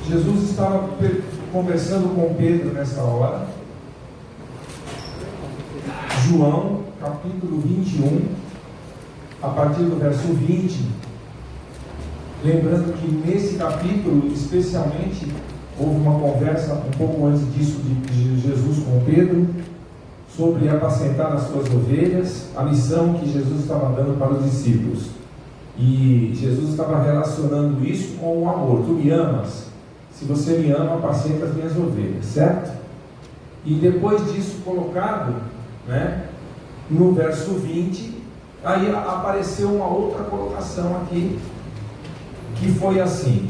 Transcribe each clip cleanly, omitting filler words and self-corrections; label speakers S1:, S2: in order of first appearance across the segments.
S1: Jesus estava conversando com Pedro nessa hora. João, capítulo 21, a partir do verso 20. Lembrando que nesse capítulo, especialmente, houve uma conversa um pouco antes disso de Jesus com Pedro, sobre apacentar as suas ovelhas, a missão que Jesus estava dando para os discípulos. E Jesus estava relacionando isso com o amor. Tu me amas? Se você me ama, apacenta as minhas ovelhas, certo? E depois disso colocado, né, no verso 20, aí apareceu uma outra colocação aqui, que foi assim: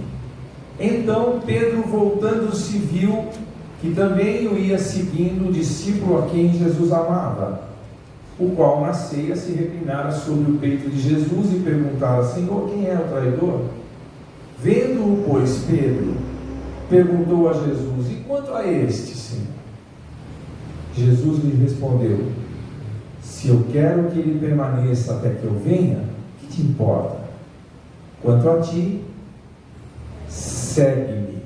S1: então Pedro, voltando-se, viu que também o ia seguindo o discípulo a quem Jesus amava, o qual na ceia se reclinara sobre o peito de Jesus e perguntara: Senhor, quem é o traidor? Vendo-o, pois, Pedro perguntou a Jesus: e quanto a este, Senhor? Jesus lhe respondeu: se eu quero que ele permaneça até que eu venha, que te importa? Quanto a ti, segue-me.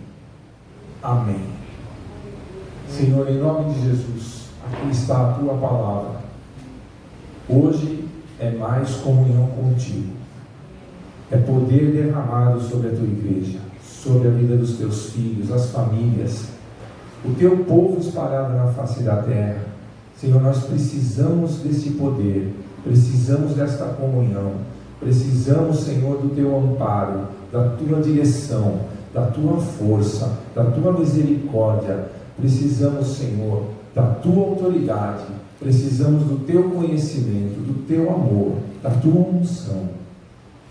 S1: Amém. Senhor, em nome de Jesus, aqui está a tua palavra. Hoje é mais comunhão contigo, é poder derramado sobre a tua igreja, sobre a vida dos teus filhos, as famílias, o teu povo espalhado na face da terra. Senhor, nós precisamos desse poder, precisamos desta comunhão, precisamos, Senhor, do teu amparo, da tua direção, da tua força, da tua misericórdia. Precisamos, Senhor, da tua autoridade, precisamos do teu conhecimento, do teu amor, da tua unção.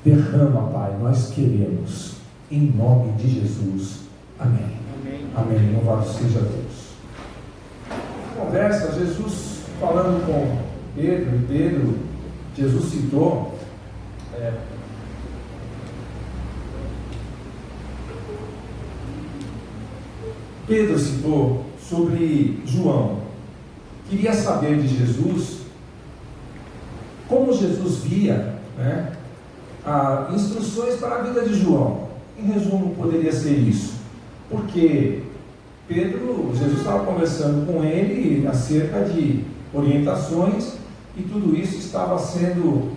S1: Derrama, Pai, nós queremos, em nome de Jesus. Amém. Amém. Amém. Louvado seja Deus. Conversa, Jesus falando com Pedro, e Pedro, Jesus citou Pedro citou sobre João. Queria saber de Jesus como Jesus via, né, instruções para a vida de João. Em resumo, poderia ser isso, porque Jesus estava conversando com ele acerca de orientações, e tudo isso estava sendo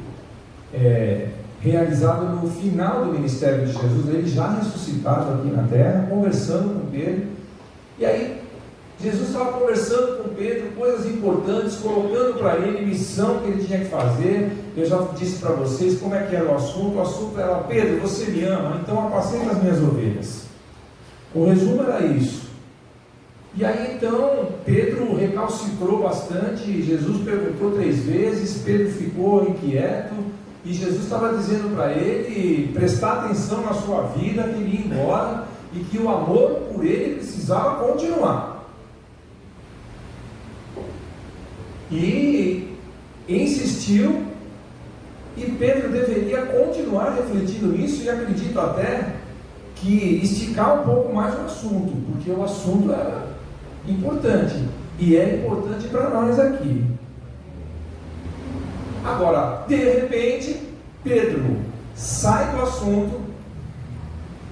S1: realizado no final do ministério de Jesus, ele já ressuscitado aqui na terra, conversando com Pedro. E aí Jesus estava conversando com Pedro coisas importantes, colocando para ele missão que ele tinha que fazer. Eu já disse para vocês como é que era o assunto. O assunto era: Pedro, você me ama, então apacenta as minhas ovelhas. O resumo era isso. E aí então Pedro recalcitrou bastante. Jesus perguntou 3 vezes, Pedro ficou inquieto, e Jesus estava dizendo para ele prestar atenção na sua vida, que ele ia embora e que o amor por ele precisava continuar. E insistiu, e Pedro deveria continuar refletindo nisso, e acredito até que esticar um pouco mais o assunto, porque o assunto era importante, e é importante para nós aqui. Agora, de repente, Pedro sai do assunto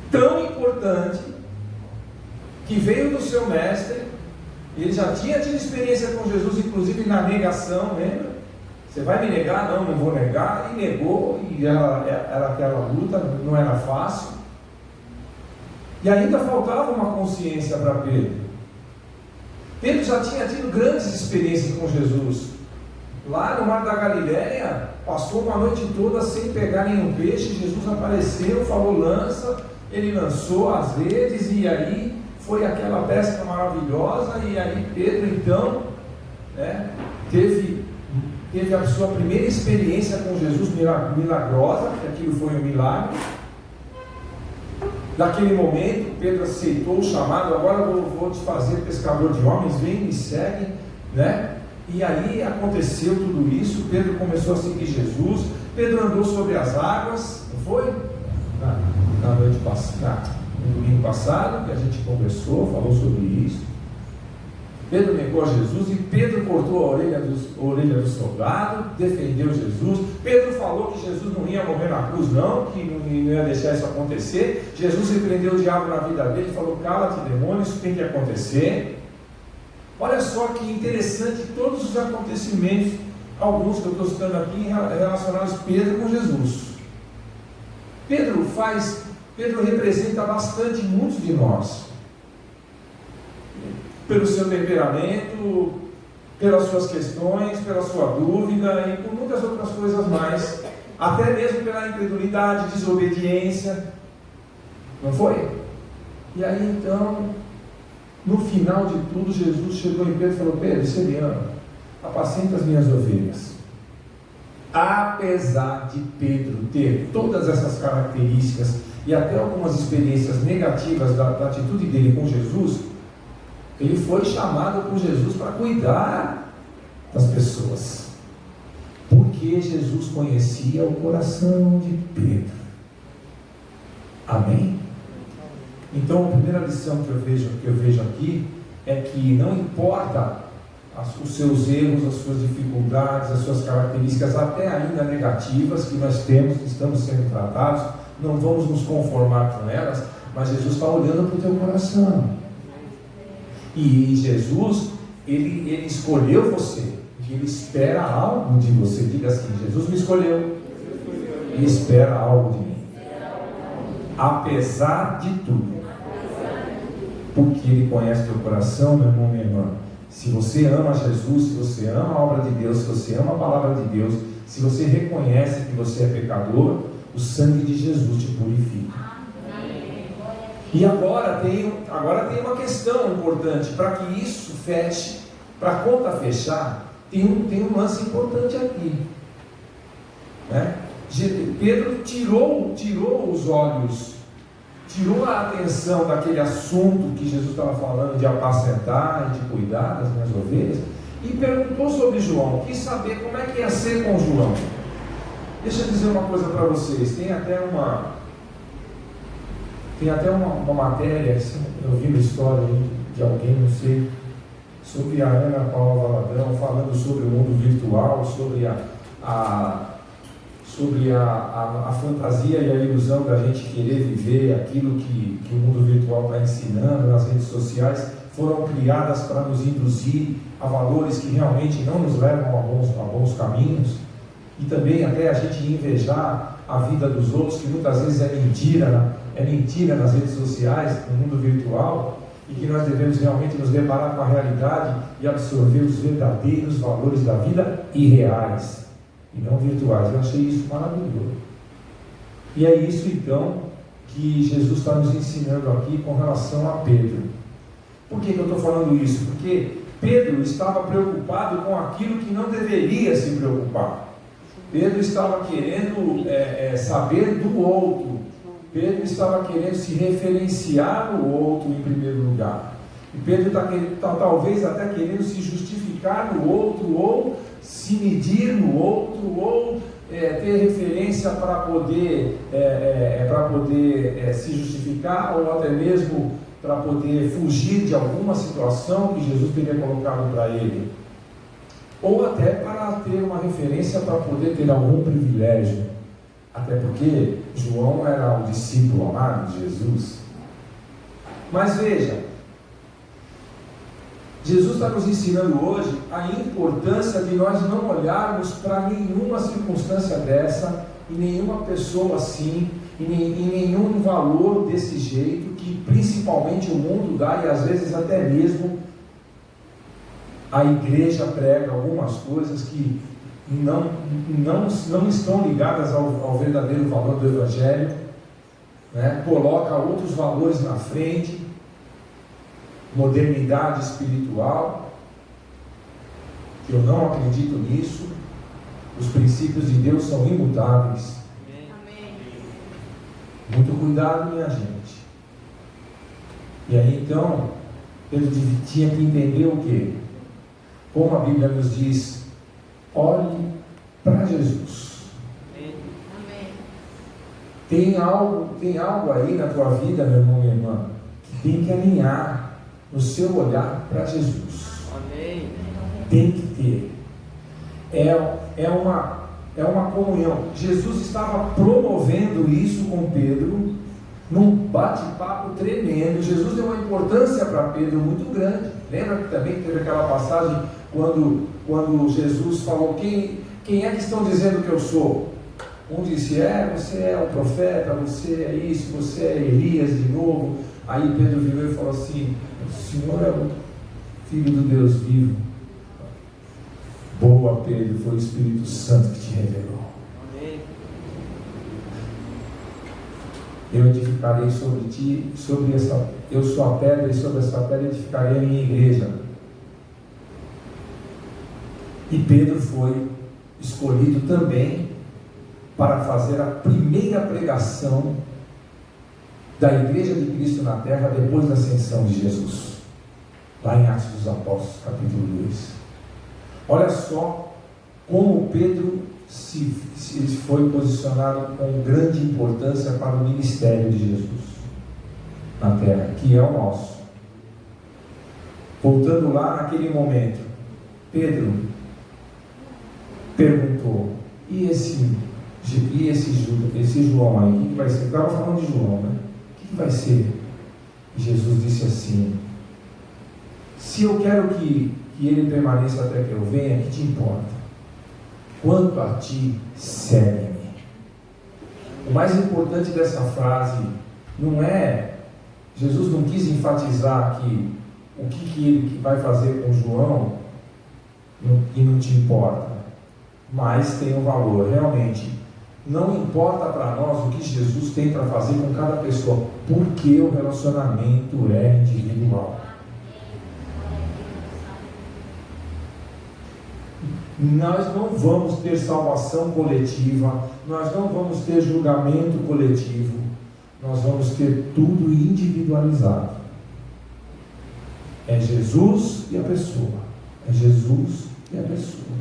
S1: tão importante, que veio do seu mestre. Ele já tinha tido experiência com Jesus, inclusive na negação, lembra? Você vai me negar? Não, não vou negar. E negou, e era aquela luta, não era fácil. E ainda faltava uma consciência para Pedro. Pedro já tinha tido grandes experiências com Jesus. Lá no Mar da Galileia, passou uma noite toda sem pegar nenhum peixe. Jesus apareceu, falou: lança. Ele lançou as redes, e aí foi aquela pesca maravilhosa. E aí Pedro então teve a sua primeira experiência com Jesus milagrosa, que aquilo foi um milagre. Naquele momento Pedro aceitou o chamado: agora eu vou te fazer pescador de homens, vem, me segue, né? E aí aconteceu tudo isso. Pedro começou a seguir Jesus. Pedro andou sobre as águas, não foi? Na noite passada, no domingo passado, que a gente conversou, falou sobre isso. Pedro negou Jesus e Pedro cortou a orelha do soldado, defendeu Jesus. Pedro falou que Jesus não ia morrer na cruz, não, que não ia deixar isso acontecer. Jesus repreendeu o diabo na vida dele e falou: cala-te, demônio, isso tem que acontecer. Olha só que interessante todos os acontecimentos, alguns que eu estou citando aqui, relacionados a Pedro com Jesus. Pedro representa bastante muitos de nós, pelo seu temperamento, pelas suas questões, pela sua dúvida e por muitas outras coisas mais, até mesmo pela incredulidade, desobediência, não foi? E aí então, no final de tudo, Jesus chegou em Pedro e falou: Pedro, você me ama, apacenta as minhas ovelhas. Apesar de Pedro ter todas essas características e até algumas experiências negativas da atitude dele com Jesus, ele foi chamado por Jesus para cuidar das pessoas, porque Jesus conhecia o coração de Pedro. Amém? Então a primeira lição que eu vejo aqui é que não importa os seus erros, as suas dificuldades, as suas características até ainda negativas que nós temos, que estamos sendo tratados, não vamos nos conformar com elas, mas Jesus está olhando para o teu coração. E Jesus, ele escolheu você, e Ele espera algo de você. Diga assim: Jesus me escolheu e espera algo de mim, apesar de tudo, porque Ele conhece teu coração, meu irmão, minha irmã. Se você ama Jesus, se você ama a obra de Deus, se você ama a palavra de Deus, se você reconhece que você é pecador, o sangue de Jesus te purifica. E agora tem uma questão importante, para que isso feche, para a conta fechar, tem um lance importante aqui, né? Pedro tirou os olhos, tirou a atenção daquele assunto que Jesus estava falando de apacentar e de cuidar das minhas ovelhas, e perguntou sobre João, quis saber como é que ia ser com João. Deixa eu dizer uma coisa para vocês, tem até uma matéria, eu vi uma história de alguém, não sei, sobre a Ana Paula Valadão, falando sobre o mundo virtual, sobre a fantasia e a ilusão da gente querer viver aquilo que o mundo virtual está ensinando nas redes sociais. Foram criadas para nos induzir a valores que realmente não nos levam a bons caminhos, e também até a gente invejar a vida dos outros, que muitas vezes é mentira nas redes sociais, no mundo virtual, e que nós devemos realmente nos deparar com a realidade e absorver os verdadeiros valores da vida irreais e não virtuais. Eu achei isso maravilhoso. E é isso então que Jesus está nos ensinando aqui com relação a Pedro. Por que eu estou falando isso? Porque Pedro estava preocupado com aquilo que não deveria se preocupar. Pedro estava querendo saber do outro. Pedro estava querendo se referenciar no outro em primeiro lugar. E Pedro está talvez até querendo se justificar no outro, ou se medir no outro, ou ter referência para poder se justificar, ou até mesmo para poder fugir de alguma situação que Jesus teria colocado para ele, ou até para ter uma referência para poder ter algum privilégio, até porque João era o discípulo amado de Jesus. Mas veja, Jesus está nos ensinando hoje a importância de nós não olharmos para nenhuma circunstância dessa, e nenhuma pessoa assim, e nenhum valor desse jeito, que principalmente o mundo dá, e às vezes até mesmo a igreja prega algumas coisas que não estão ligadas ao verdadeiro valor do Evangelho, né? Coloca outros valores na frente, modernidade espiritual, que eu não acredito nisso. Os princípios de Deus são imutáveis. Amém. Muito cuidado, minha gente. E aí então, Pedro tinha que entender o quê? Como a Bíblia nos diz, olhe para Jesus. Amém. Tem algo aí na tua vida, meu irmão e minha irmã, que tem que alinhar no seu olhar para Jesus. Tem que ter. É uma comunhão. Jesus estava promovendo isso com Pedro, num bate-papo tremendo. Jesus deu uma importância para Pedro muito grande. Lembra que também teve aquela passagem quando Jesus falou: quem é que estão dizendo que eu sou? Um disse: você é o profeta, você é isso, você é Elias de novo. Aí Pedro virou e falou assim: o Senhor é o Filho do Deus vivo. Boa, Pedro, foi o Espírito Santo que te revelou. Amém. Eu edificarei sobre ti, eu sou a pedra, e sobre essa pedra edificarei a minha igreja. E Pedro foi escolhido também para fazer a primeira pregação da igreja de Cristo na terra depois da ascensão de Jesus, lá em Atos dos Apóstolos, capítulo 2. Olha só como Pedro se foi posicionado com grande importância para o ministério de Jesus na terra, que é o nosso. Voltando lá naquele momento, Pedro perguntou: e esse João aí, o que vai ser? Estava falando de João, né? O que vai ser? E Jesus disse assim: se eu quero que ele permaneça até que eu venha, que te importa? Quanto a ti, segue-me. O mais importante dessa frase não é, Jesus não quis enfatizar que o que ele vai fazer com João e não te importa, mas tem um valor. Realmente não importa para nós o que Jesus tem para fazer com cada pessoa, porque o relacionamento é individual. Nós não vamos ter salvação coletiva, nós não vamos ter julgamento coletivo, nós vamos ter tudo individualizado. É Jesus e a pessoa. É Jesus e a pessoa.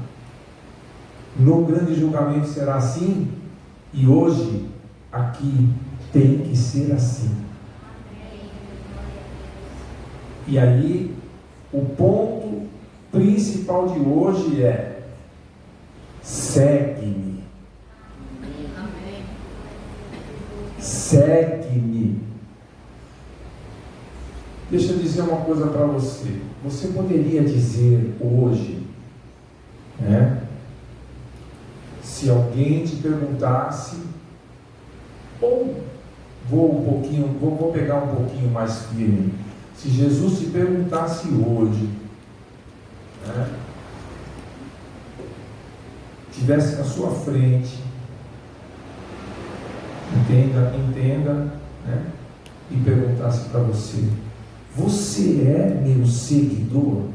S1: No grande julgamento será assim, e hoje, aqui, tem que ser assim. E aí, o ponto principal de hoje é: segue-me. Segue-me. Deixa eu dizer uma coisa para você. Você poderia dizer hoje, né? Se alguém te perguntasse, ou vou pegar um pouquinho mais firme. Se Jesus te perguntasse hoje, né? Estivesse na sua frente, entenda, né? E perguntasse para você: você é meu seguidor?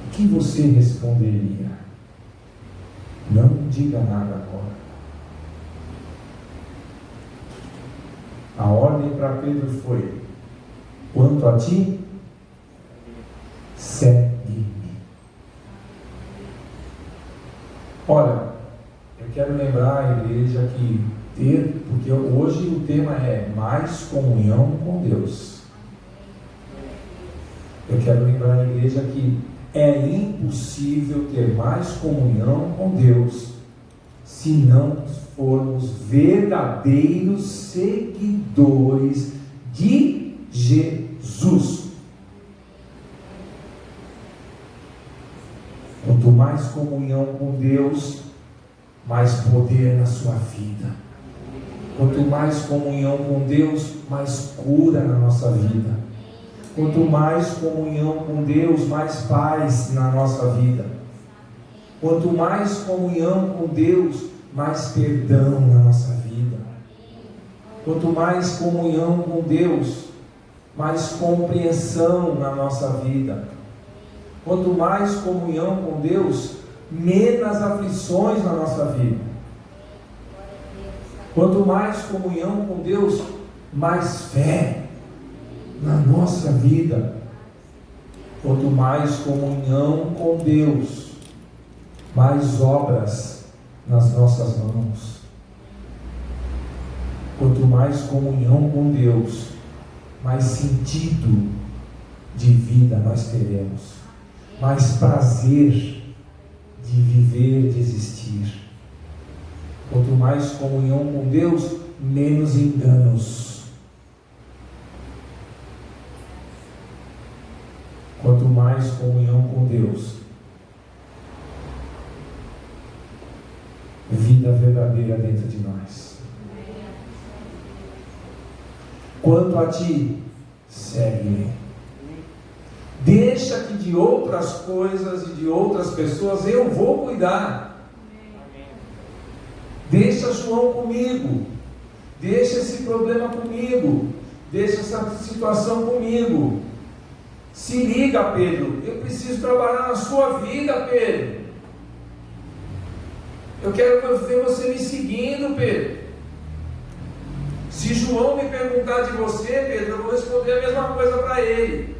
S1: O que você responderia? Não diga nada agora. A ordem para Pedro foi: quanto a ti, segue-me. Olha, eu quero lembrar a igreja porque hoje o tema é mais comunhão com Deus. Eu quero lembrar a igreja que é impossível ter mais comunhão com Deus se não formos verdadeiros seguidores de Jesus. Quanto mais comunhão com Deus, mais poder na sua vida. Quanto mais comunhão com Deus, mais cura na nossa vida. Quanto mais comunhão com Deus, mais paz na nossa vida. Quanto mais comunhão com Deus, mais perdão na nossa vida. Quanto mais comunhão com Deus, mais compreensão na nossa vida. Quanto mais comunhão com Deus, menos aflições na nossa vida. Quanto mais comunhão com Deus, mais fé na nossa vida. Quanto mais comunhão com Deus, mais obras nas nossas mãos. Quanto mais comunhão com Deus, mais sentido de vida nós teremos, mais prazer de viver, de existir. Quanto mais comunhão com Deus, menos enganos. Quanto mais comunhão com Deus, vida verdadeira dentro de nós. Quanto a ti, segue-me. Deixa que de outras coisas e de outras pessoas eu vou cuidar. Deixa João comigo. Deixa esse problema comigo. Deixa essa situação comigo. Se liga, Pedro. Eu preciso trabalhar na sua vida, Pedro. Eu quero ver você me seguindo, Pedro. Se João me perguntar de você, Pedro, eu vou responder a mesma coisa para ele.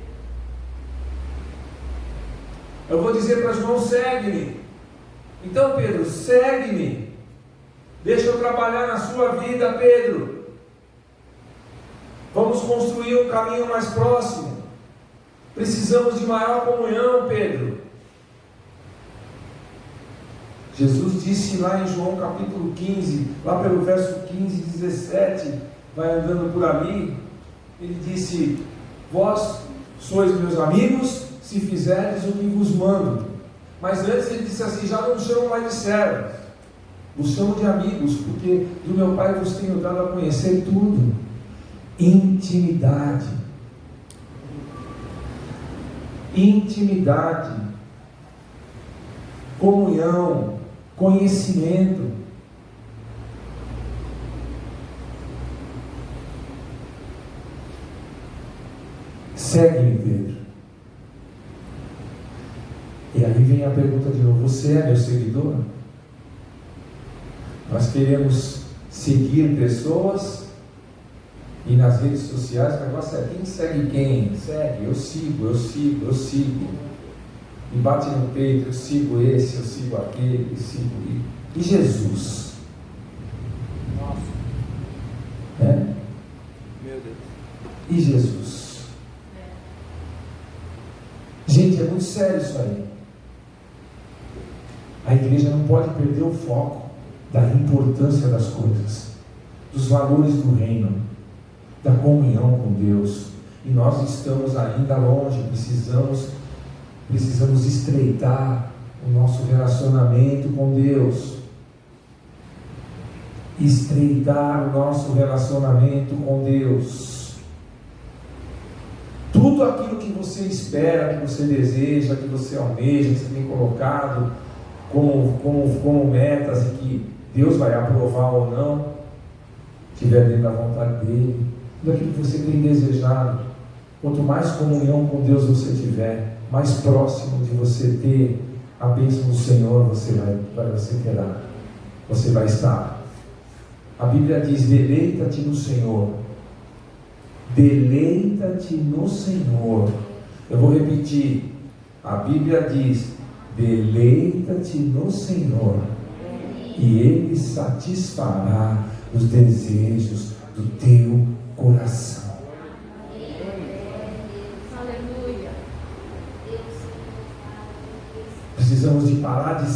S1: Eu vou dizer para João: segue-me. Então, Pedro, segue-me. Deixa eu trabalhar na sua vida, Pedro. Vamos construir um caminho mais próximo. Precisamos de maior comunhão, Pedro. Jesus disse lá em João capítulo 15, lá pelo verso 15 e 17, vai andando por ali, ele disse: vós sois meus amigos, se fizerdes o que vos mando. Mas antes ele disse assim: já não chamo mais de servos, vos chamo de amigos, porque do meu Pai vos tenho dado a conhecer tudo. Intimidade. Intimidade. Comunhão. Conhecimento. Segue-me, Pedro. E aí vem a pergunta de novo: você é meu seguidor? Nós queremos seguir pessoas, e nas redes sociais o negócio é quem segue quem? Segue, eu sigo. E bate no peito: eu sigo esse, eu sigo aquele, eu sigo. E Jesus?
S2: Nossa.
S1: É?
S2: Meu Deus.
S1: E Jesus? Gente, é muito sério isso aí. A igreja não pode perder o foco da importância das coisas, dos valores do reino, da comunhão com Deus. E nós estamos ainda longe. Precisamos estreitar o nosso relacionamento com Deus. Estreitar o nosso relacionamento com Deus. Tudo aquilo que você espera, que você deseja, que você almeja, que você tem colocado como metas, e que Deus vai aprovar ou não, estiver dentro da vontade dEle, tudo aquilo que você tem desejado, quanto mais comunhão com Deus você tiver, mais próximo de você ter a bênção do Senhor você terá, você vai estar. A Bíblia diz: deleita-te no Senhor. Deleita-te no Senhor. Eu vou repetir. A Bíblia diz: deleita-te no Senhor, e Ele satisfará os desejos do teu coração. Precisamos de parar de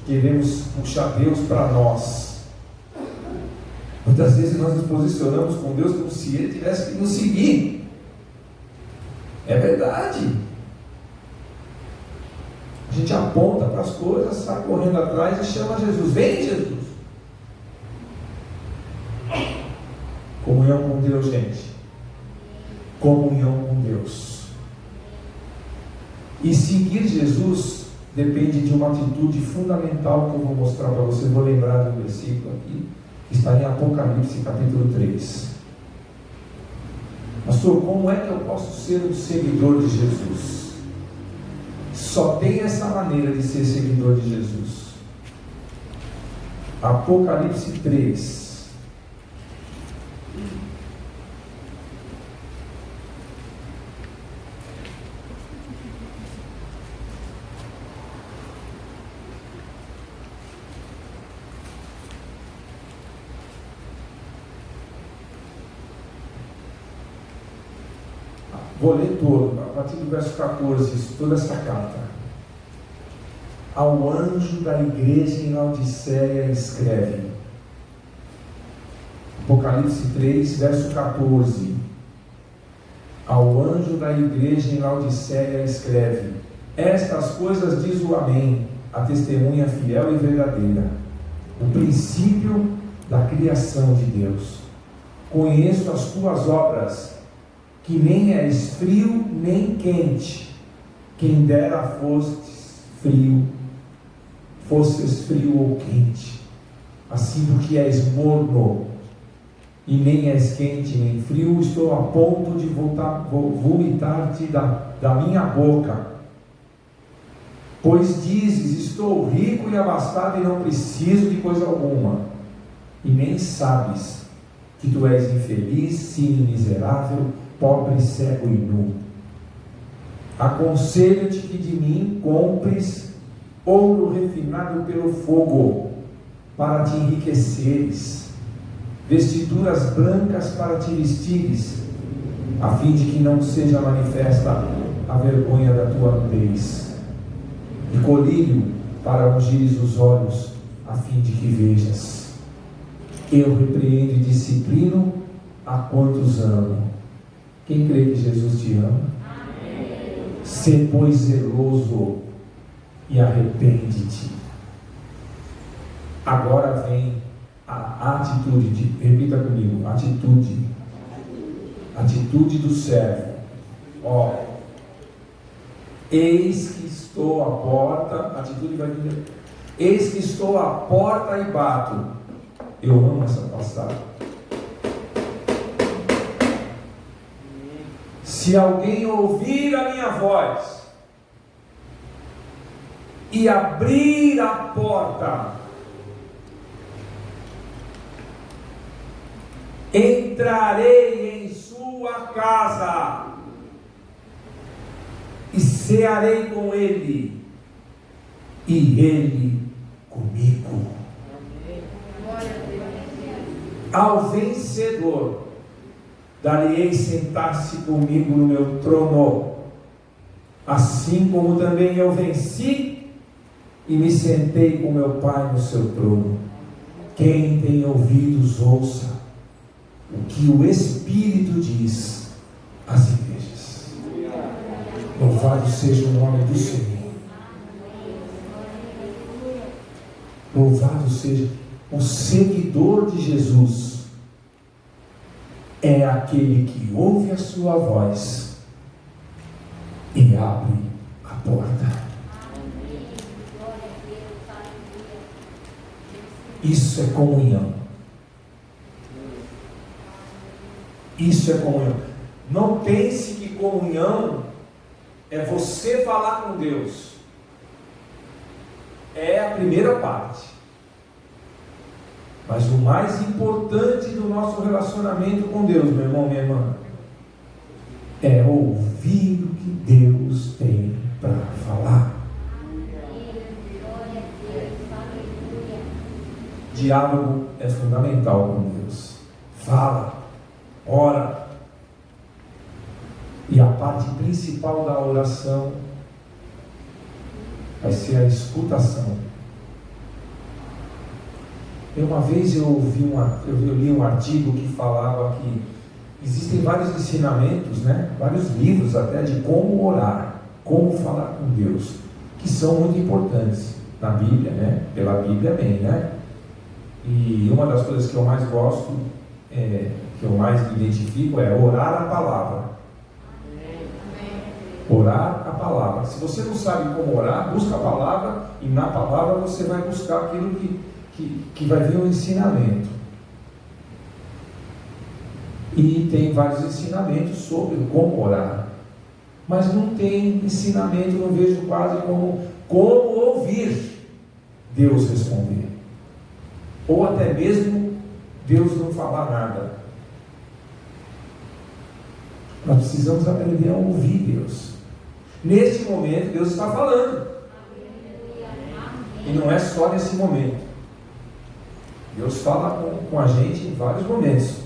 S1: queremos puxar Deus para nós. Muitas vezes nós nos posicionamos com Deus como se Ele tivesse que nos seguir. É verdade. A gente aponta para as coisas, sai correndo atrás e chama Jesus: vem, Jesus. Comunhão com Deus, gente. Comunhão com Deus. E seguir Jesus depende de uma atitude fundamental que eu vou mostrar para você. Vou lembrar do versículo aqui, que está em Apocalipse capítulo 3. Pastor, como é que eu posso ser um seguidor de Jesus? Só tem essa maneira de ser seguidor de Jesus. Apocalipse 3. Vou ler todo. partir do verso 14, toda essa carta. Ao anjo da igreja em Laodiceia escreve. Apocalipse 3, verso 14. Ao anjo da igreja em Laodiceia escreve: estas coisas diz o Amém, a testemunha fiel e verdadeira, o princípio da criação de Deus. Conheço as tuas obras, que nem és frio nem quente. Quem dera fosses frio ou quente. Assim, porque és morno e nem és quente nem frio, estou a ponto de vomitar-te da minha boca. Pois dizes: estou rico e abastado e não preciso de coisa alguma, e nem sabes que tu és infeliz, sim, miserável, pobre, cego e nu. Aconselho-te que de mim compres ouro refinado pelo fogo, para te enriqueceres, vestiduras brancas para te vestires, a fim de que não seja manifesta a vergonha da tua nudez, e colírio para ungires os olhos, a fim de que vejas. Eu repreendo e disciplino a quantos amo. Quem crê que Jesus te ama? Amém. Sê, pois, zeloso e arrepende-te. Agora vem a atitude, repita comigo, atitude do servo. Eis que estou à porta, atitude vai dizer, eis que estou à porta e bato. Eu amo essa passagem. Se alguém ouvir a minha voz e abrir a porta, entrarei em sua casa e cearei com ele e ele comigo. Ao vencedor darei sentar-se comigo no meu trono, assim como também eu venci e me sentei com meu Pai no seu trono. Quem tem ouvidos, ouça o que o Espírito diz às igrejas. Louvado seja o nome do Senhor. Louvado seja o seguidor de Jesus. É aquele que ouve a sua voz e abre a porta. Isso é comunhão. Isso é comunhão. Não pense que comunhão é você falar com Deus. É a primeira parte. Mas o mais importante do nosso relacionamento com Deus, meu irmão, minha irmã, é ouvir o que Deus tem para falar. Diálogo é fundamental com Deus. Fala, ora. E a parte principal da oração vai ser a escutação. Uma vez eu li um artigo que falava que existem vários ensinamentos, vários livros até de como orar, como falar com Deus, que são muito importantes na Bíblia, pela Bíblia bem, E uma das coisas que eu mais gosto, que eu mais me identifico, é orar a palavra. Orar a palavra. Se você não sabe como orar, busca a palavra, e na palavra você vai buscar aquilo que vai vir um ensinamento. E tem vários ensinamentos sobre como orar, mas não tem ensinamento, não vejo quase como ouvir Deus responder, ou até mesmo Deus não falar nada. Nós precisamos aprender a ouvir Deus. Neste momento Deus está falando, e não é só nesse momento. Deus fala com a gente em vários momentos.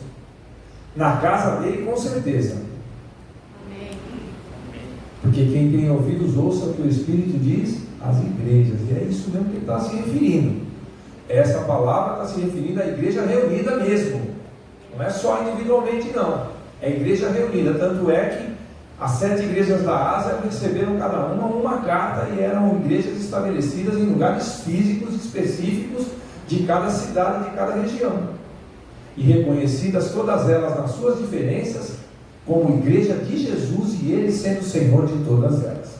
S1: Na casa dele, com certeza. Porque quem tem ouvidos ouça o que o Espírito diz às igrejas. E é isso mesmo que ele está se referindo. Essa palavra está se referindo à igreja reunida mesmo. Não é só individualmente, não. É a igreja reunida. Tanto é que as 7 igrejas da Ásia receberam cada uma carta e eram igrejas estabelecidas em lugares físicos específicos de cada cidade, de cada região. E reconhecidas todas elas nas suas diferenças como igreja de Jesus e Ele sendo o Senhor de todas elas.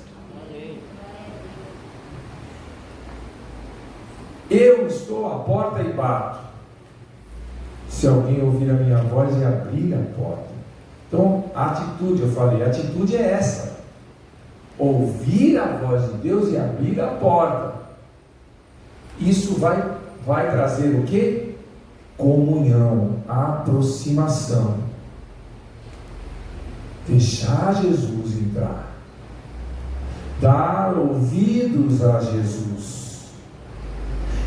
S1: Eu estou à porta e bato. Se alguém ouvir a minha voz e abrir a porta. Então, a atitude, eu falei, a atitude é essa. Ouvir a voz de Deus e abrir a porta. Isso vai trazer o quê? Comunhão, aproximação. Deixar Jesus entrar. Dar ouvidos a Jesus.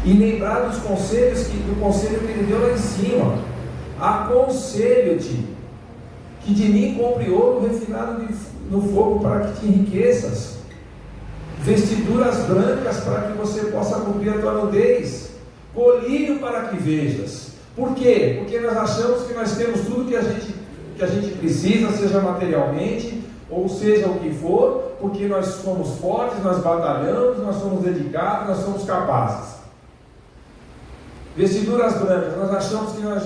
S1: E lembrar dos conselhos do conselho que ele deu lá em cima. Aconselho-te que de mim compre ouro refinado no fogo para que te enriqueças, vestiduras brancas para que você possa cobrir a tua nudez, colírio para que vejas. Por quê? Porque nós achamos que nós temos tudo que a gente precisa, seja materialmente, ou seja o que for, porque nós somos fortes, nós batalhamos, nós somos dedicados, nós somos capazes. Vestiduras brancas, nós achamos que nós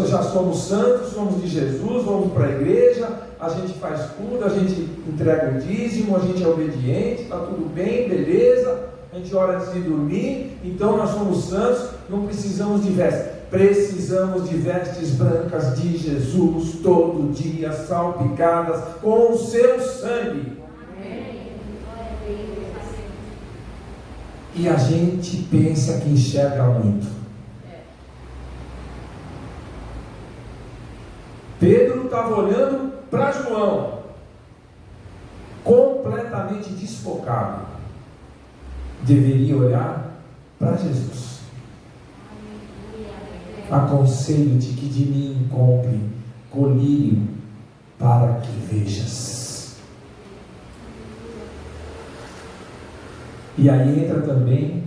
S1: já somos santos, somos de Jesus, vamos para a igreja, a gente faz tudo, a gente entrega o dízimo, a gente é obediente, está tudo bem, beleza, a gente ora antes de dormir, então nós somos santos, não precisamos de vestes. Precisamos de vestes brancas de Jesus todo dia, salpicadas com o seu sangue. E a gente pensa que enxerga muito. Pedro estava olhando para João, completamente desfocado. Deveria olhar para Jesus. Aconselho-te que de mim compre colírio para que vejas. E aí entra também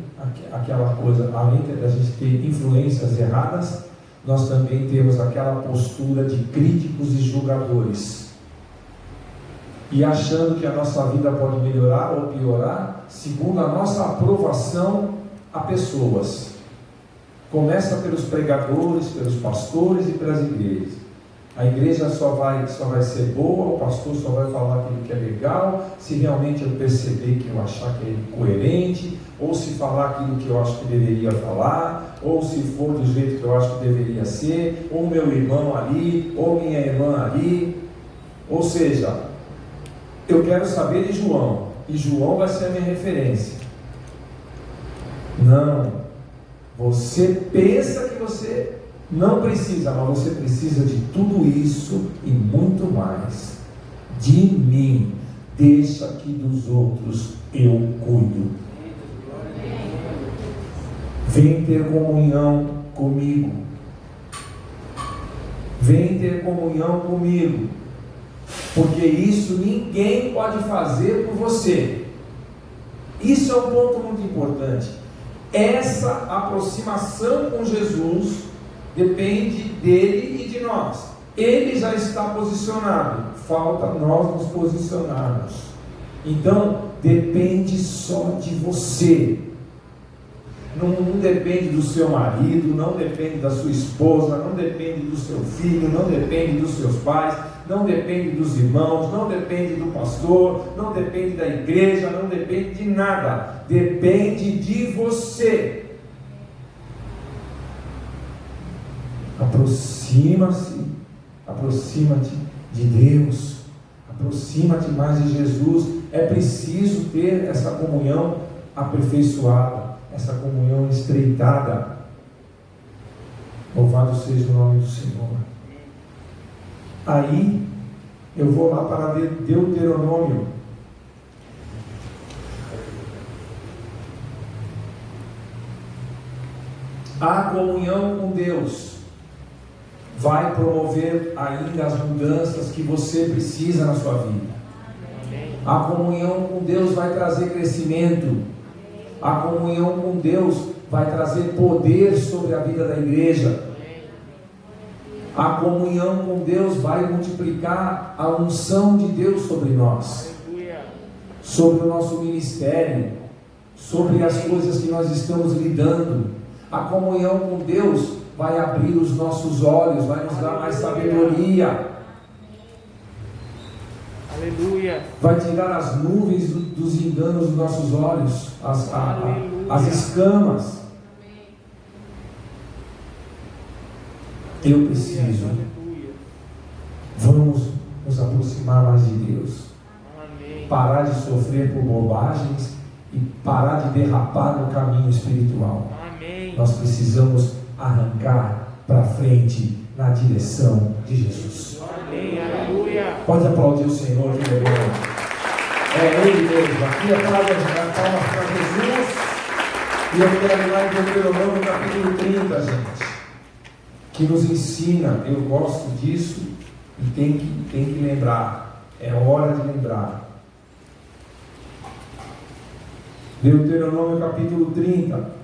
S1: aquela coisa, além de a gente ter influências erradas, nós também temos aquela postura de críticos e julgadores, e achando que a nossa vida pode melhorar ou piorar segundo a nossa aprovação a pessoas. Começa pelos pregadores, pelos pastores e pelas igrejas. A igreja só vai ser boa, o pastor só vai falar aquilo que é legal, se realmente eu perceber que eu achar que é coerente, ou se falar aquilo que eu acho que deveria falar, ou se for do jeito que eu acho que deveria ser, ou meu irmão ali, ou minha irmã ali. Ou seja, eu quero saber de João, e João vai ser a minha referência. Não, você pensa que você não precisa, mas você precisa de tudo isso e muito mais. De mim, deixa que dos outros eu cuido. Vem ter comunhão comigo. Vem ter comunhão comigo. Porque isso ninguém pode fazer por você. Isso é um ponto muito importante. Essa aproximação com Jesus depende dele e de nós. Ele já está posicionado, falta nós nos posicionarmos. Então depende só de você. Não depende do seu marido, não depende da sua esposa, não depende do seu filho, não depende dos seus pais, não depende dos irmãos, não depende do pastor, não depende da igreja, não depende de nada. Depende de você. Aproxima-te de Deus, aproxima-te mais de Jesus. É preciso ter essa comunhão aperfeiçoada, essa comunhão estreitada. Louvado seja o nome do Senhor. Aí eu vou lá para Deuteronômio. A comunhão com Deus vai promover ainda as mudanças que você precisa na sua vida. A comunhão com Deus vai trazer crescimento. A comunhão com Deus vai trazer poder sobre a vida da igreja. A comunhão com Deus vai multiplicar a unção de Deus sobre nós, sobre o nosso ministério, sobre as coisas que nós estamos lidando. A comunhão com Deus vai abrir os nossos olhos, vai nos dar mais sabedoria.
S2: Aleluia.
S1: Vai tirar as nuvens dos enganos dos nossos olhos, as escamas. Eu preciso. Vamos nos aproximar mais de Deus. Parar de sofrer por bobagens e parar de derrapar no caminho espiritual. Nós precisamos arrancar para frente na direção de Jesus. Pode aplaudir o Senhor de novo. É Ele mesmo. Aqui é palmas para Jesus. E eu quero ir lá em Deuteronômio capítulo 30, gente, que nos ensina. Eu gosto disso e tem que lembrar. É hora de lembrar. Deuteronômio capítulo 30.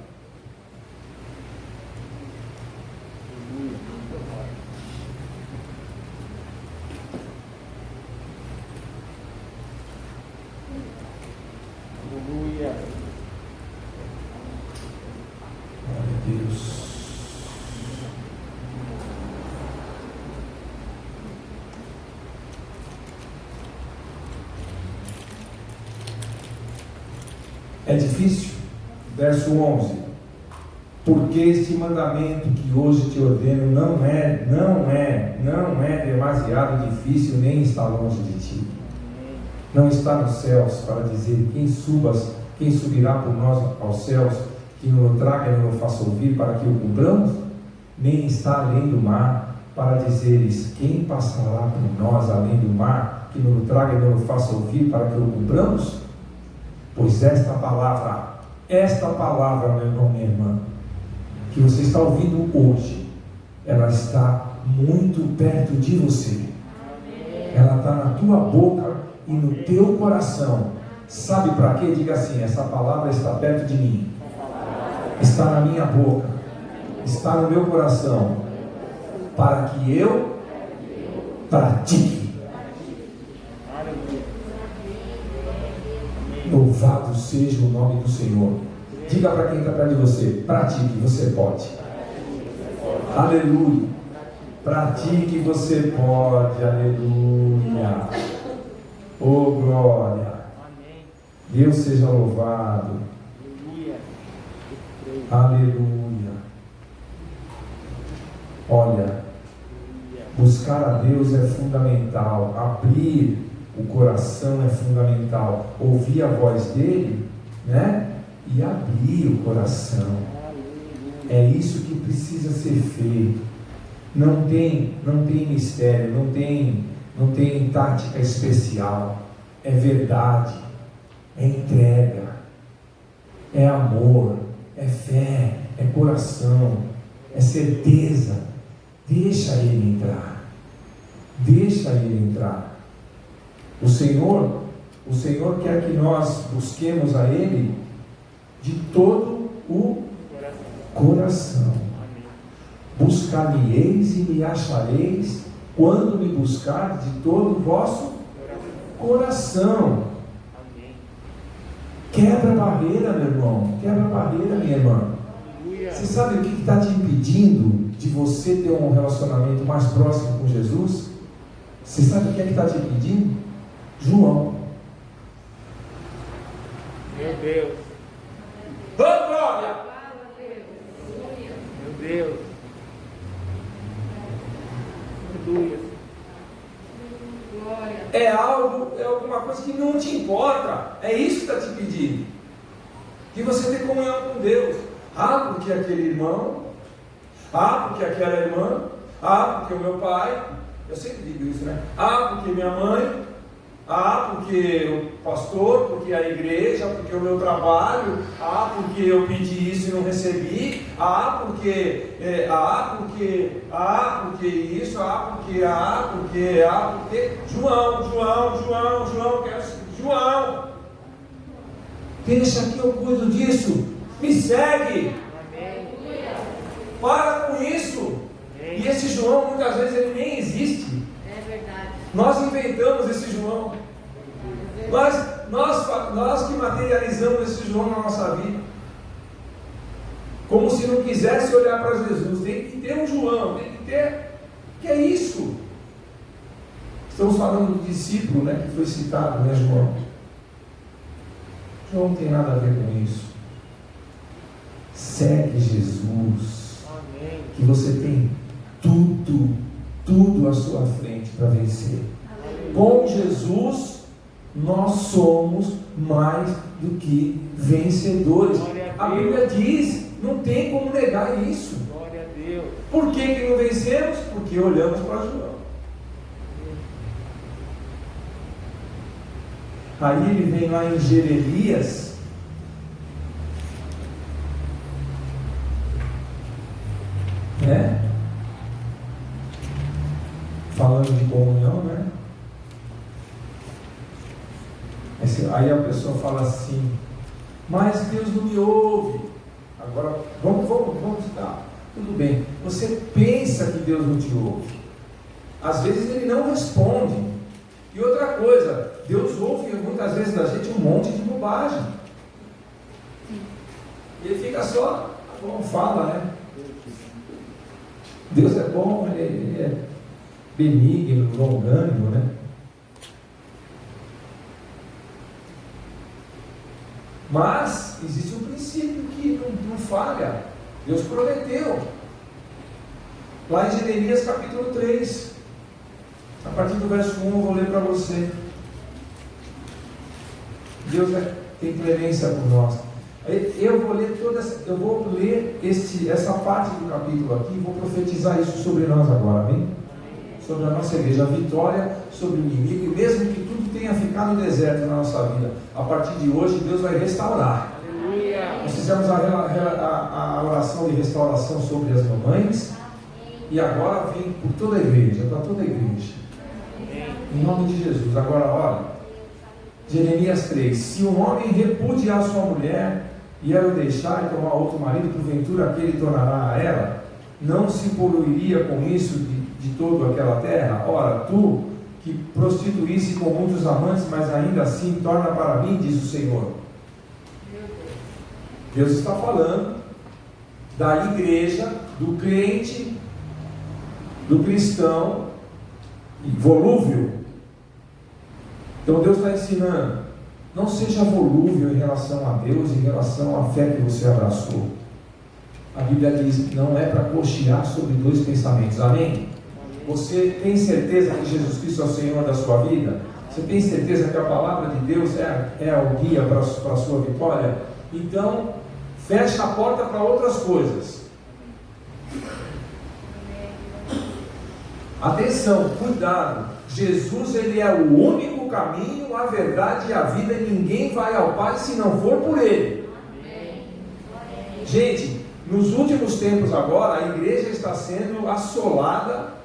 S1: É difícil? Verso 11. Porque este mandamento que hoje te ordeno não é demasiado difícil, nem está longe de ti. Não está nos céus para dizer quem subirá por nós aos céus, que nos traga e nos faça ouvir para que o cumpramos? Nem está além do mar para dizeres quem passará por nós além do mar, que nos traga e nos faça ouvir para que o cumpramos? Pois esta palavra, meu irmão, minha irmã, que você está ouvindo hoje, ela está muito perto de você. Ela está na tua boca e no teu coração. Sabe para quê? Diga assim: essa palavra está perto de mim, está na minha boca, está no meu coração, para que eu pratique. Louvado seja o nome do Senhor. Diga para quem está perto de você: pratique, você pode. Aleluia. Pratique, você pode. Aleluia. Oh, glória. Deus seja louvado. Aleluia. Olha, buscar a Deus é fundamental. Abrir o coração é fundamental. Ouvir a voz dele, né? E abrir o coração. É isso que precisa ser feito. Não tem mistério, não tem tática especial. É verdade, é entrega, é amor, é fé, é coração, é certeza. Deixa ele entrar. Deixa ele entrar. O Senhor quer que nós busquemos a Ele de todo o coração. Buscar-me-eis e me achareis quando me buscar de todo o vosso coração. Quebra a barreira, meu irmão. Quebra a barreira, minha irmã. Você sabe o que está te impedindo de você ter um relacionamento mais próximo com Jesus? Você sabe o que está te impedindo? João.
S2: Meu Deus.
S1: Oh, glória!
S2: Meu Deus. Aleluia.
S1: É alguma coisa que não te importa. É isso que está te pedindo. Que você tenha comunhão com Deus. Ah, porque aquele irmão. Ah, porque aquela irmã. Ah, porque o meu pai. Eu sempre digo isso, né? Ah, porque minha mãe. Ah, porque o pastor, porque a igreja, porque o meu trabalho, ah, porque eu pedi isso e não recebi, porque isso, porque João, João, deixa que eu cuido disso, me segue.
S2: Amém.
S1: Para com isso.
S2: Amém.
S1: E esse João muitas vezes ele nem existe.
S3: É verdade.
S1: Nós inventamos esse João. Nós que materializamos esse João na nossa vida. Como se não quisesse olhar para Jesus. Tem que ter um João, tem que ter. Que é isso? Estamos falando do discípulo, né, que foi citado, né, João? João não tem nada a ver com isso. Segue Jesus.
S2: Amém.
S1: Que você tem tudo à sua frente para vencer. Com Jesus, nós somos mais do que vencedores. A Bíblia diz, não tem como negar isso.
S2: Glória a Deus.
S1: Por que não vencemos? Porque olhamos para João. Aí ele vem lá em Jeremias, né? Falando de comunhão, né? Aí a pessoa fala assim, mas Deus não me ouve. Agora, vamos citar. Tudo bem, você pensa que Deus não te ouve. Às vezes Ele não responde. E outra coisa, Deus ouve muitas vezes da gente um monte de bobagem. E Ele fica só, como fala, né? Deus é bom, Ele é benigno, longânimo, né? Mas existe um princípio que não falha. Deus prometeu. Lá em Jeremias capítulo 3, a partir do verso 1, eu vou ler para você. Deus tem clemência por nós. Eu vou ler essa parte do capítulo aqui, vou profetizar isso sobre nós agora, amém? Sobre a nossa igreja, a vitória sobre o inimigo, e mesmo que tudo tenha ficado deserto na nossa vida, a partir de hoje Deus vai restaurar.
S2: Aleluia.
S1: Nós fizemos a oração de restauração sobre as mamães, e agora vem por toda a igreja, para toda a igreja. Em nome de Jesus. Agora, olha, Jeremias 3: se um homem repudiar sua mulher e ela o deixar e tomar outro marido, porventura aquele tornará a ela, não se poluiria com isso de toda aquela terra? Ora, tu que prostituísse com muitos amantes, mas ainda assim torna para mim, diz o Senhor. Deus está falando da igreja, do crente, do cristão volúvel. Então Deus está ensinando, não seja volúvel em relação a Deus, em relação à fé que você abraçou. A Bíblia diz que não é para cochear sobre dois pensamentos, amém? Você tem certeza que Jesus Cristo é o Senhor da sua vida? Você tem certeza que a palavra de Deus é o guia para a sua vitória? Então, fecha a porta para outras coisas. Atenção, cuidado. Jesus, Ele é o único caminho, a verdade e a vida, e ninguém vai ao Pai se não for por Ele. Gente, nos últimos tempos agora, a igreja está sendo assolada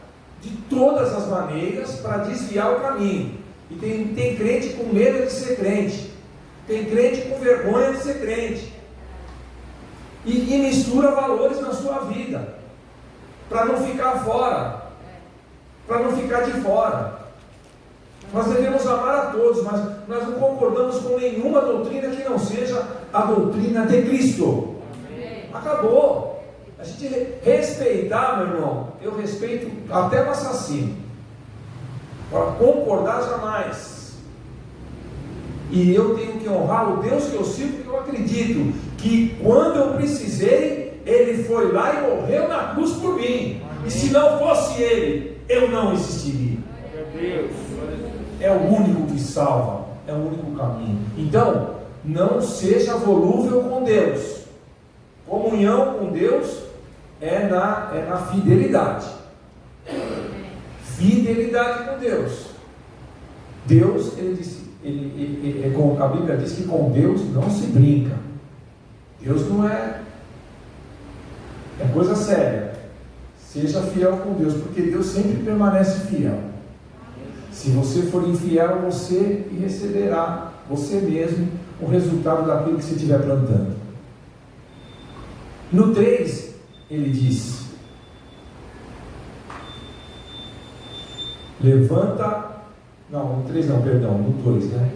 S1: de todas as maneiras para desviar o caminho. E tem crente com medo de ser crente, tem crente com vergonha de ser crente, e mistura valores na sua vida, para não ficar fora, para não ficar de fora. Nós devemos amar a todos, mas nós não concordamos com nenhuma doutrina que não seja a doutrina de Cristo. Acabou. A gente respeitar, meu irmão, eu respeito até o assassino. Para concordar, jamais. E eu tenho que honrar o Deus que eu sirvo, porque eu acredito que quando eu precisei, Ele foi lá e morreu na cruz por mim. E se não fosse Ele, eu não existiria.
S2: Meu Deus.
S1: É o único que salva, é o único caminho. Então, não seja volúvel com Deus. Comunhão com Deus é na fidelidade. Fidelidade com Deus. Deus, ele disse, a Bíblia diz que com Deus não se brinca. Deus não é coisa séria. Seja fiel com Deus, porque Deus sempre permanece fiel. Se você for infiel, você receberá você mesmo o resultado daquilo que você estiver plantando. No 3, ele diz: levanta, não, no 3 não, perdão, no 2, né?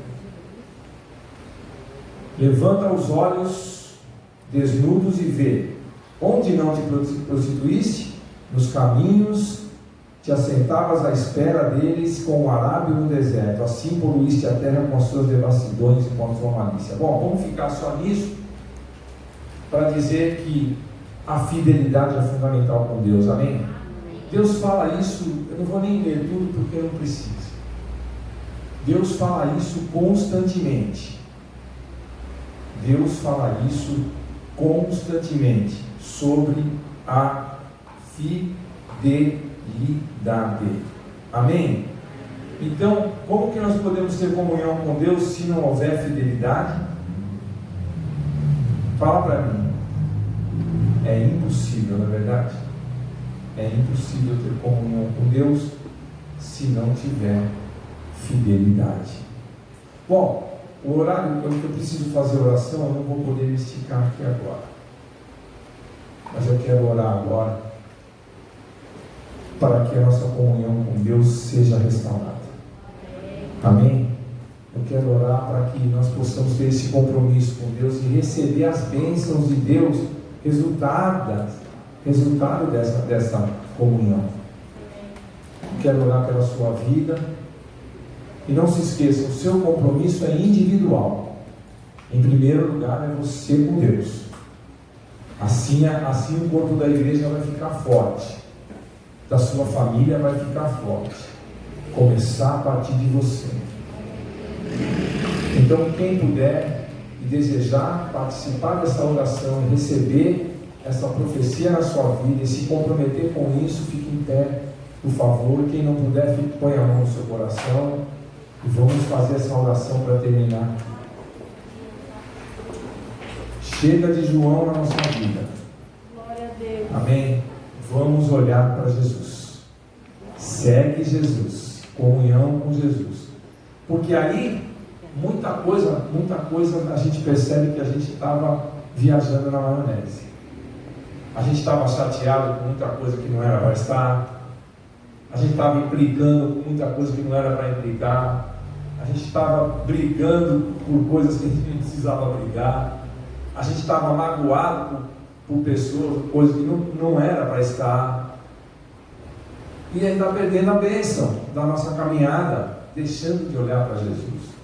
S1: Levanta os olhos desnudos e vê, onde não te prostituíste, nos caminhos te assentavas à espera deles com o arábio no deserto, assim poluíste a terra com as suas devassidões e com a sua malícia. Bom, vamos ficar só nisso, para dizer que a fidelidade é fundamental com Deus, amém? Deus fala isso, eu não vou nem ler tudo porque eu não preciso. Deus fala isso constantemente. Deus fala isso constantemente sobre a fidelidade. Amém? Então, como que nós podemos ter comunhão com Deus se não houver fidelidade? Fala para mim. É impossível, não é verdade? É impossível ter comunhão com Deus se não tiver fidelidade. Bom, o horário que eu preciso fazer oração, eu não vou poder me esticar aqui agora. Mas eu quero orar agora para que a nossa comunhão com Deus seja restaurada. Amém? Eu quero orar para que nós possamos ter esse compromisso com Deus e receber as bênçãos de Deus, resultado dessa comunhão. Eu quero orar pela sua vida. E não se esqueça, o seu compromisso é individual. Em primeiro lugar é você com Deus. Assim o corpo da igreja vai ficar forte, da sua família vai ficar forte. Começar a partir de você. Então, quem puder e desejar participar dessa oração e receber essa profecia na sua vida e se comprometer com isso, fique em pé, por favor. Quem não puder, põe a mão no seu coração e vamos fazer essa oração para terminar. Chega de João na nossa vida.
S2: Glória a Deus.
S1: Amém? Vamos olhar para Jesus. Segue Jesus. Comunhão com Jesus. Porque aí, muita coisa a gente percebe que a gente estava viajando na maionese. A gente estava chateado com muita coisa que não era para estar. A gente estava implicando com muita coisa que não era para implicar. A gente estava brigando por coisas que a gente não precisava brigar. A gente estava magoado por pessoas, coisas que não era para estar. E aí está perdendo a bênção da nossa caminhada, deixando de olhar para Jesus.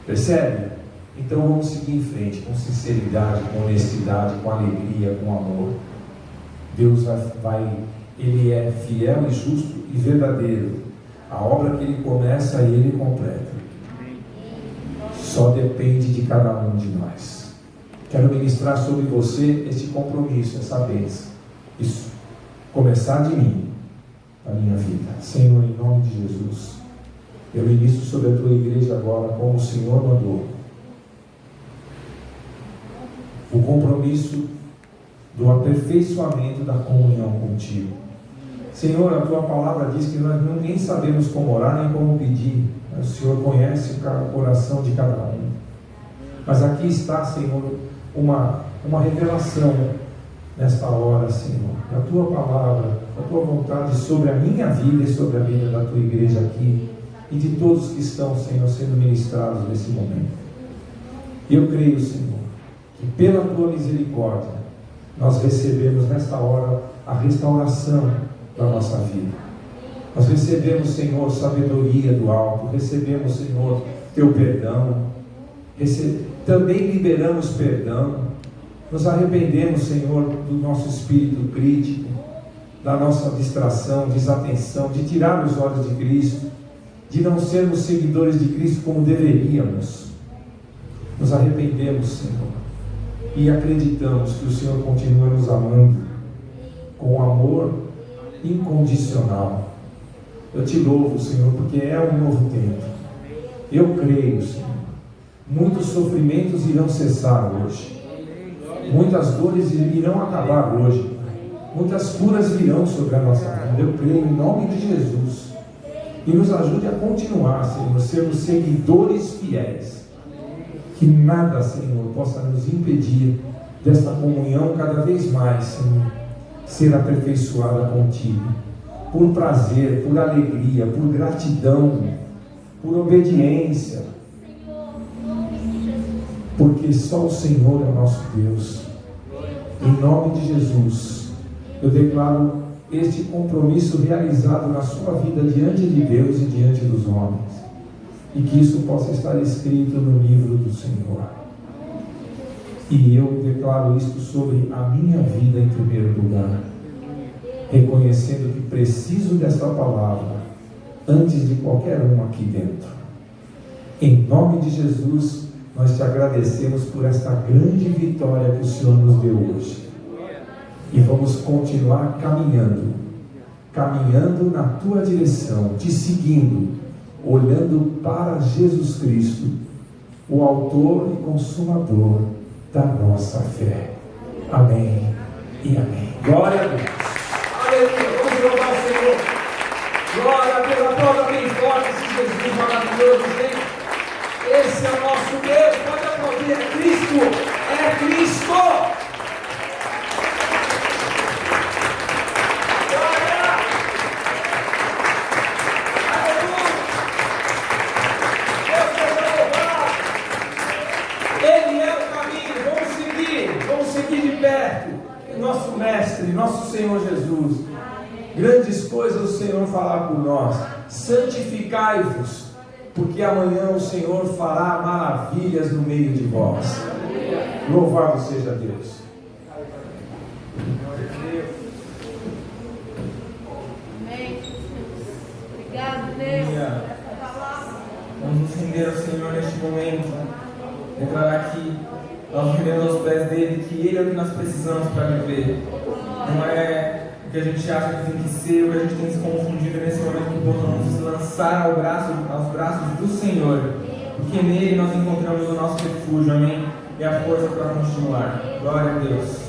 S1: Percebe? Então vamos seguir em frente, com sinceridade, com honestidade, com alegria, com amor. Deus Ele é fiel e justo e verdadeiro. A obra que Ele começa, Ele completa. Só depende de cada um de nós. Quero ministrar sobre você este compromisso, essa bênção. Isso. Começar de mim, a minha vida. Senhor, em nome de Jesus, eu ministro sobre a tua igreja agora, como o Senhor mandou. O compromisso do aperfeiçoamento da comunhão contigo. Senhor, a tua palavra diz que nós nem sabemos como orar, nem como pedir. O Senhor conhece o coração de cada um. Mas aqui está, Senhor, uma revelação nesta hora, Senhor. A tua palavra, a tua vontade sobre a minha vida e sobre a vida da tua igreja aqui. E de todos que estão, Senhor, sendo ministrados nesse momento. Eu creio, Senhor, que pela tua misericórdia, nós recebemos nesta hora a restauração da nossa vida. Nós recebemos, Senhor, sabedoria do alto. Recebemos, Senhor, teu perdão. Também liberamos perdão. Nos arrependemos, Senhor, do nosso espírito crítico, da nossa distração, desatenção, de tirar os olhos de Cristo, de não sermos seguidores de Cristo como deveríamos. Nos arrependemos, Senhor, e acreditamos que o Senhor continua nos amando com amor incondicional. Eu te louvo, Senhor, porque é um novo tempo. Eu creio, Senhor, muitos sofrimentos irão cessar hoje, muitas dores irão acabar hoje, muitas curas virão sobre a nossa vida. Eu creio em nome de Jesus. E nos ajude a continuar, Senhor, sermos seguidores fiéis Que nada, Senhor, possa nos impedir desta comunhão cada vez mais, Senhor, ser aperfeiçoada contigo, por prazer, por alegria, por gratidão, por obediência, porque só o Senhor é o nosso Deus. Em nome de Jesus, eu declaro este compromisso realizado na sua vida diante de Deus e diante dos homens, e que isso possa estar escrito no livro do Senhor. E eu declaro isto sobre a minha vida em primeiro lugar, reconhecendo que preciso desta palavra antes de qualquer um aqui dentro. Em nome de Jesus, nós te agradecemos por esta grande vitória que o Senhor nos deu hoje. E vamos continuar caminhando na tua direção, te seguindo, olhando para Jesus Cristo, o autor e consumador da nossa fé. Amém e amém. Glória a Deus. Aleluia. Vamos louvar o Senhor. Glória a Deus. Aplauda bem forte esse Jesus maravilhoso, gente. Esse é o nosso Deus. Pode aplaudir. É Cristo. É Cristo. Glória. Aleluia. Deus seja louvado. Ele é o caminho. Vamos seguir de perto. Nosso Mestre, nosso Senhor Jesus. Grandes coisas o Senhor fará por nós. Santificai-vos, porque amanhã o Senhor fará maravilhas no meio de vós. Louvado seja Deus.
S2: Amém, Jesus. Obrigado, Deus.
S3: Vamos nos render ao Senhor neste momento, declarar que nós rendemos aos pés dele, que ele é o que nós precisamos para viver. Não é o que a gente acha que tem que ser, o que a gente tem se confundido nesse momento, que possamos nos lançar aos braços do Senhor, porque nele nós encontramos o nosso refúgio, amém? E a força para continuar. Glória a Deus.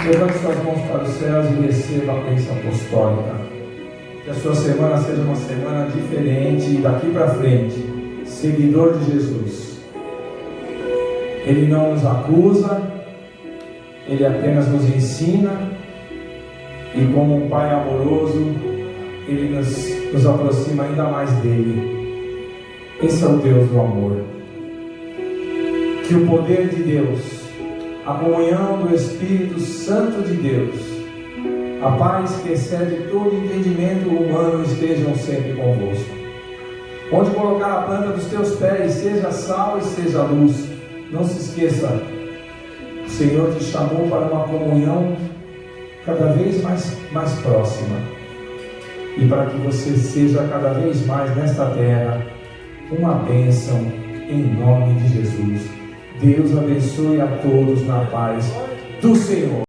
S1: Levante suas mãos para os céus e receba a bênção apostólica. Que a sua semana seja uma semana diferente e daqui para frente, seguidor de Jesus. Ele não nos acusa, Ele apenas nos ensina, e como um Pai amoroso, Ele nos aproxima ainda mais dele. Esse é o Deus do amor. Que o poder de Deus, a comunhão do Espírito Santo de Deus, a paz que excede todo entendimento humano estejam sempre convosco. Onde colocar a planta dos teus pés, seja sal e seja luz. Não se esqueça, o Senhor te chamou para uma comunhão cada vez mais próxima, e para que você seja cada vez mais nesta terra uma bênção em nome de Jesus. Deus abençoe a todos na paz do Senhor.